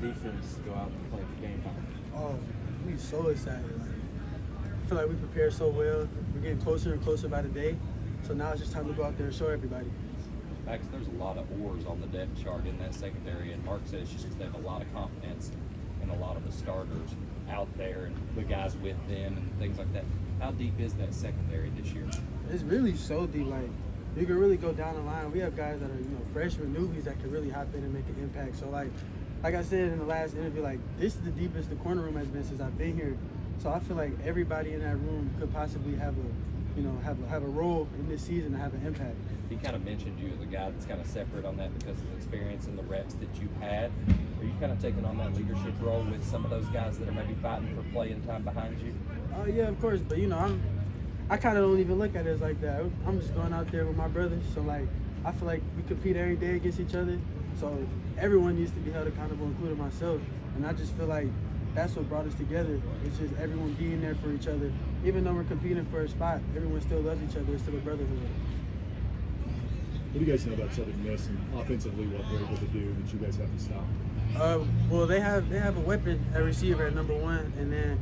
defense go out and play for game time? Oh, we so excited. Like, I feel like we prepared so well. We're getting closer and closer by the day. So now it's just time to go out there and show everybody. Max, there's a lot of oars on the depth chart in that secondary, and Mark says it's just they have a lot of confidence in a lot of the starters out there and the guys with them and things like that. How deep is that secondary this year? It's really so deep. Like, you can really go down the line. We have guys that are, freshmen, newbies that can really hop in and make an impact. So, like I said in the last interview, like, this is the deepest the corner room has been since I've been here. So I feel like everybody in that room could possibly have a role in this season and have an impact. He kind of mentioned you as a guy that's kind of separate on that because of the experience and the reps that you've had. Are you kind of taking on that leadership role with some of those guys that are maybe fighting for playing time behind you? Oh yeah, of course. But I kind of don't even look at it as like that. I'm just going out there with my brothers. So like, I feel like we compete every day against each other. So everyone needs to be held accountable, including myself. And I just feel like that's what brought us together. It's just everyone being there for each other. Even though we're competing for a spot, everyone still loves each other. It's still a brotherhood. What do you guys know about Southern Miss and offensively what they're able to do that you guys have to stop? Well, they have a weapon at receiver at number one, and then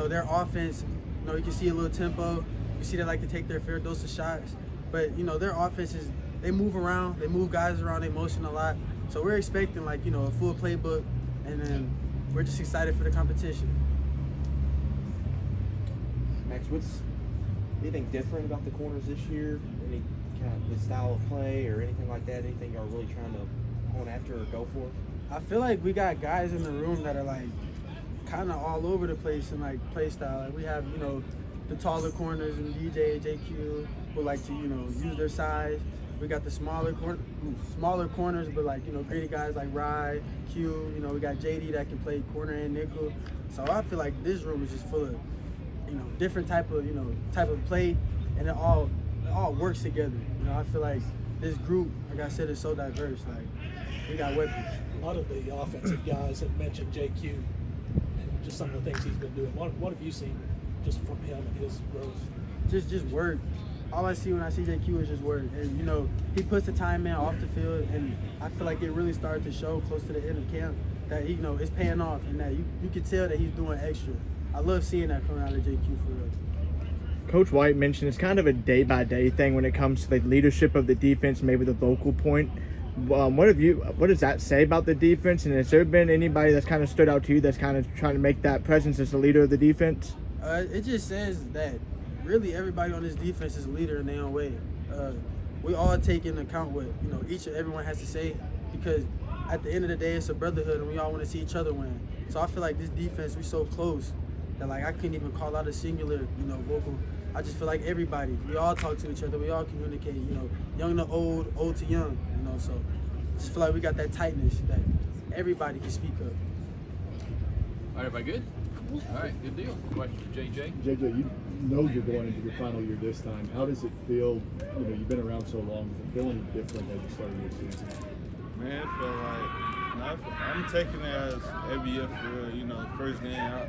their offense. You can see a little tempo. You see they like to take their fair dose of shots, but their offense is they move around, they move guys around, they motion a lot. So we're expecting a full playbook, and then we're just excited for the competition. Max, what's anything different about the corners this year? Any kind of the style of play or anything like that? Anything y'all really trying to hone after or go for? I feel like we got guys in the room that are kind of all over the place in play style. Like we have the taller corners and DJ, JQ who like to use their size. We got the smaller corners, but gritty guys like Rye, Q. We got JD that can play corner and nickel. So I feel like this room is just full of different type of play, and it all works together. I feel like this group, like I said, is so diverse. Like we got weapons. A lot of the offensive guys have mentioned JQ and just some of the things he's been doing. What have you seen just from him and his growth? Just work. All I see when I see JQ is just work. And he puts the time in off the field, and I feel like it really started to show close to the end of camp that it's paying off, and that you can tell that he's doing extra. I love seeing that coming out of JQ for real. Coach White mentioned it's kind of a day-by-day thing when it comes to the leadership of the defense, maybe the vocal point. What does that say about the defense? And has there been anybody that's kind of stood out to you that's kind of trying to make that presence as the leader of the defense? It just says that really everybody on this defense is a leader in their own way. We all take into account what each and everyone has to say, because at the end of the day, it's a brotherhood, and we all want to see each other win. So I feel like this defense, we so close that I couldn't even call out a singular vocal. I just feel like everybody, we all talk to each other, we all communicate, young to old, old to young, so I just feel like we got that tightness that everybody can speak up. All right, everybody good? All right, good deal. Question for JJ. JJ, you know you're going into your final year this time. How does it feel? You've been around so long. Does it feel any different as you started your season? Man, I feel like I'm taking it as every year for real. First game out,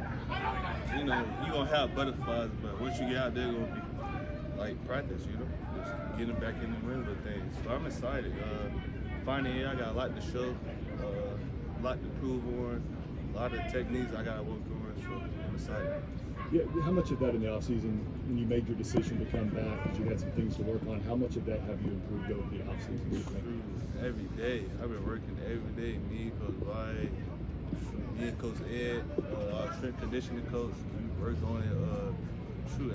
you're going to have butterflies, but once you get out there, it's going to be like practice, just getting back in the rhythm of things. So I'm excited. Final year, I got a lot to show, a lot to prove on, a lot of techniques I got to work on, so I'm excited. Yeah, how much of that in the offseason, when you made your decision to come back, because you had some things to work on, how much of that have you improved over the offseason? Every day. I've been working every day. Me, Coach White, me and Coach Ed, our strength conditioning coach, we work on it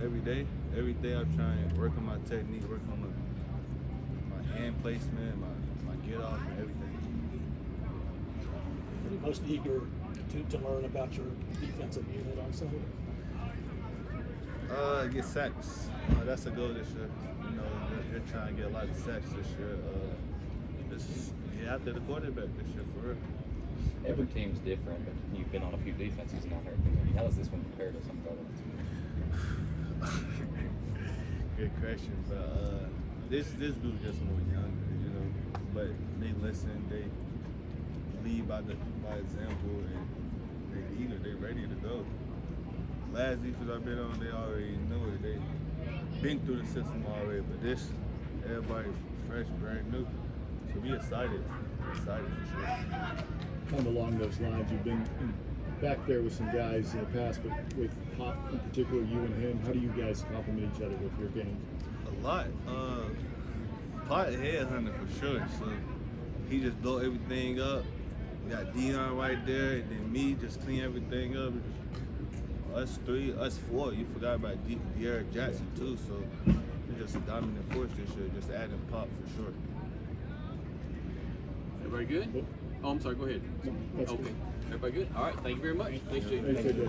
every day. Every day I'm trying to work on my technique, work on my hand placement, my get off, and everything. What are you most eager to learn about your defensive unit on Sunday? Get sacks. That's a goal this year. They're trying to get a lot of sacks this year. Just get after the quarterback this year, for real. Every team's different, but you've been on a few defenses now. How does this one compare to some of the other ones? Good question, but this group just more younger, but they listen, they lead by example, and they eager, they ready to go. Last defense I've been on, they already knew it. They been through the system already, but this, everybody's fresh, brand new. So be excited for sure. kind of along those lines, you've been back there with some guys in the past, but with Pop in particular, you and him, how do you guys complement each other with your games? A lot. Pot headhunter for sure. So he just built everything up. We got Dion right there, and then me just clean everything up. Us three, us four. You forgot about De'Aaron Jackson too. So we're just a dominant force this year. Just adding Pop for sure. Everybody good? Oh, I'm sorry. Go ahead. That's Okay. good. Everybody good? All right. Thank you very much. Thanks, Jay. Thanks, AJ.